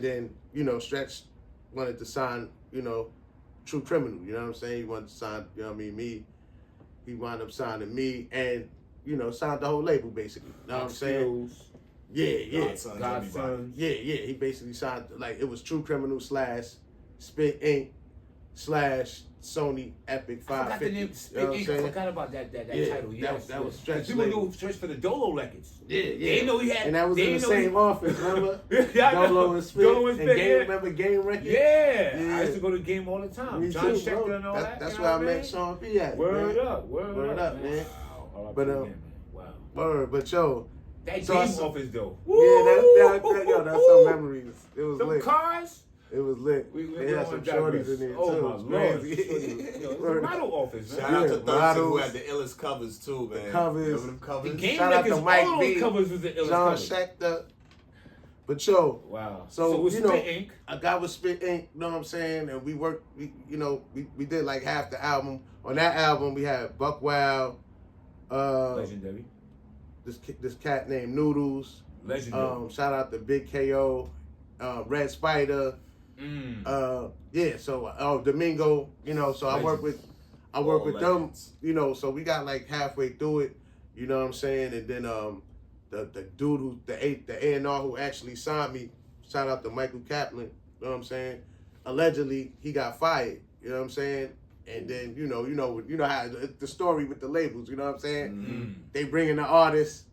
And then, you know, Stretch wanted to sign, you know, True Criminal, you know what I'm saying? He wanted to sign, you know what I mean, me. He wound up signing me and, you know, signed the whole label basically. You know what I'm saying? Yeah. Godson. Yeah. He basically signed, like, it was True Criminal / Spit Inc. / Sony Epic 550. I forgot the name. Spit Inc. I forgot about that title. Yes, that was Stretch. People knew Stretch for the Dolo records. Yeah. They didn't know he had. And that was in the same office, remember? Yeah, Dolo and Spit. Dolo and Spit, Game, yeah. remember Game Records? Yeah. I used to go to Game all the time. Me John too, Schechter bro. and all that. That's you know where I what met mean? Sean P at. Word man. up, Word up, man. Wow. But Wow. Word, but yo. That so Game office though. Yeah, that's some memories. It was Them lit. cars. It was lit. They had some shorties in there too. Oh my lord! Crazy. It was a model office, man. Shout out to Thurston who had the illest covers too, man. The covers. Remember them covers? The Game Shout out Records, to Mike all B, those covers was the illest John covers. Schechter. But yo, Wow. So it was you know, Spit Inc. I got with Spit Inc. You know what I'm saying? And we worked. We did like half the album. On that album, we had Buck Wild. Legendary. This cat named Noodles. Legendary. Shout out to Big KO, Red Spider. So Domingo, you know, so I work with them, you know, so we got like halfway through it, you know what I'm saying? And then the dude who the A&R who actually signed me, shout out to Michael Kaplan, you know what I'm saying? Allegedly he got fired, you know what I'm saying? And then you know how the story with the labels, you know what I'm saying? Mm-hmm. They bring in the artists,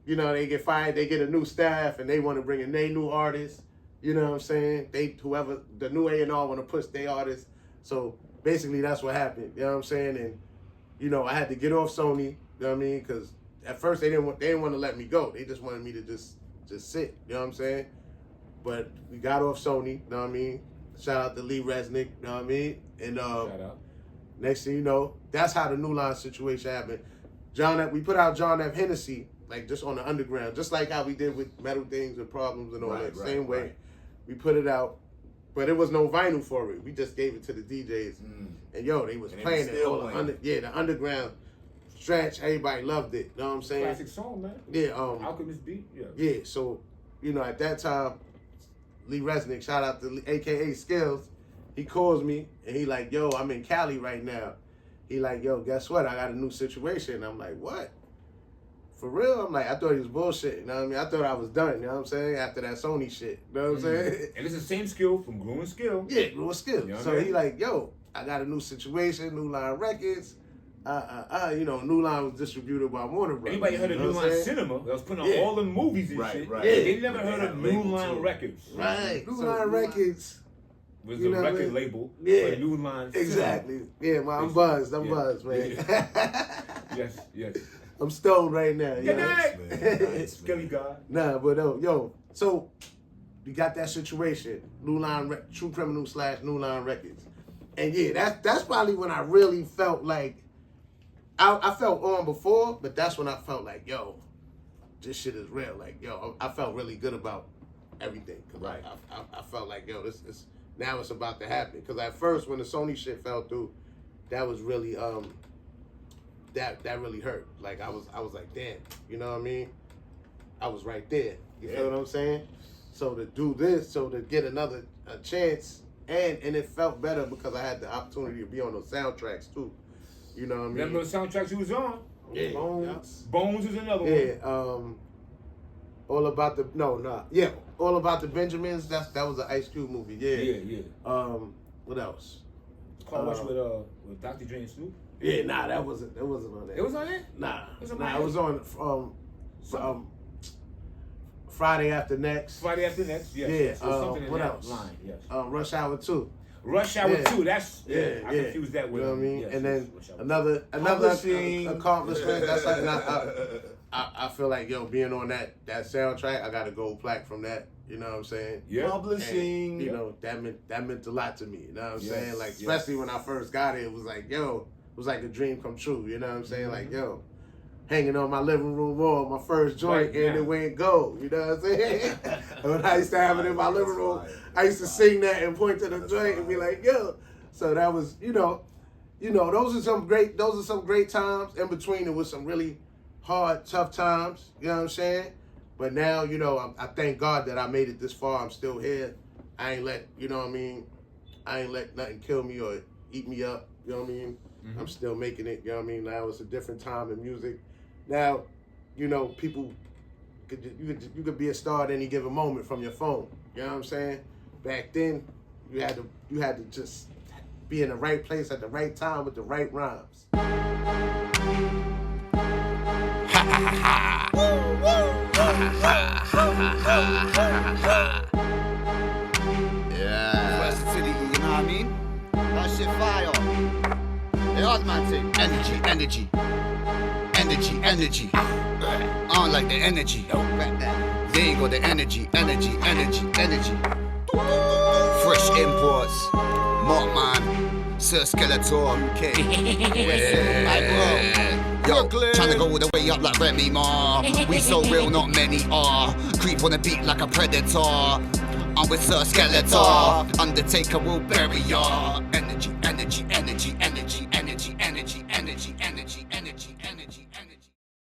you know, they get fired, they get a new staff, and they want to bring in their new artists. You know what I'm saying? Whoever the new A&R want to push their artists. So basically, that's what happened. You know what I'm saying? And you know, I had to get off Sony. You know what I mean? Because at first they didn't want to let me go. They just wanted me to just sit. You know what I'm saying? But we got off Sony. You know what I mean? Shout out to Lee Resnick. You know what I mean? And Shout out. next thing you know, that's how the New Line situation happened. We put out John F. Hennessy like just on the underground, just like how we did with Metal Things and Problems and all that. Same way. We put it out, but it was no vinyl for it. We just gave it to the DJs, and yo, they was playing it. The underground Stretch, everybody loved it. You know what I'm saying? Classic song, man. Yeah. Alchemist beat. Yeah. Yeah. So, you know, at that time, Lee Resnick, shout out to AKA Skills, he calls me and he like, yo, I'm in Cali right now. He like, yo, guess what? I got a new situation. I'm like, what? For real? I'm like, I thought he was bullshit, you know what I mean? I thought I was done, you know what I'm saying? After that Sony shit, you know what I'm saying? And it's the same skill from Glue and Skill. Yeah, Glue and Skill. You know so he like, yo, I got a new situation, New Line Records. You know, New Line was distributed by Warner Bros. Anybody heard of New Line Cinema? That was putting on all the movies and shit. Right. Yeah. They never heard of New Line Records. Right. New Line Records was a record label for New Line Cinema. Exactly. Yeah, man, I'm buzzed. I'm buzzed, man. Yes. I'm stoned right now. Good night. Nice, Skelly God. Nah, but yo, so we got that situation. New Line, True Criminal / New Line Records. And yeah, that's probably when I really felt like, I felt on before, but that's when I felt like, yo, this shit is real. Like, yo, I felt really good about everything. Cause I felt like, yo, this now it's about to happen. Cause at first when the Sony shit fell through, that was really, that really hurt. Like I was like, damn, you know what I mean? I was right there. You feel what I'm saying? So to do this, so to get a chance, and it felt better because I had the opportunity to be on those soundtracks too. You know what I mean? Remember the soundtracks you was on? Yeah. Bones is another one. Yeah. All About the Benjamins. That was an Ice Cube movie. Yeah. What else? Car Wash with Dr. Dre and Snoop. Yeah, that wasn't on there. It was on it? Nah, it was on Friday After Next. Friday After Next, yes. Yeah. So something in what that else? line, yes. Rush Hour 2. Rush Hour 2. That's I yeah. confused that with. You know what I mean? Yes, and then another accomplishment. That's like I feel like being on that soundtrack, I got a gold plaque from that. You know what I'm saying? Yeah. Publishing. And, you know, that meant a lot to me. You know what I'm saying? Like especially when I first got it was like, it was like a dream come true. You know what I'm saying? Like, hanging on my living room wall, my first joint, and it went gold. You know what I'm saying? When I used to have it in my living room, I used to sing that and point to the joint and be like, yo. So that was, those are some great times. In between, it was some really hard, tough times. You know what I'm saying? But now, I thank God that I made it this far. I'm still here. I ain't let, you know what I mean, I ain't let nothing kill me or eat me up, you know what I mean? I'm still making it, you know what I mean? Now it's a different time in music. Now, you know, people, you could be a star at any given moment from your phone, you know what I'm saying? Back then, you had to just be in the right place at the right time with the right rhymes. Yeah. Versatility, you know what I mean? That shit fire. The hard man thing. Energy. I don't like the energy. They ain't got the energy. Fresh imports. Markman. Sir Skeletor. UK. Yo, tryna go all the way up like Remy Ma. We so real, not many are. Creep on the beat like a predator. I'm with Sir Skeletor. Undertaker will bury ya. Energy.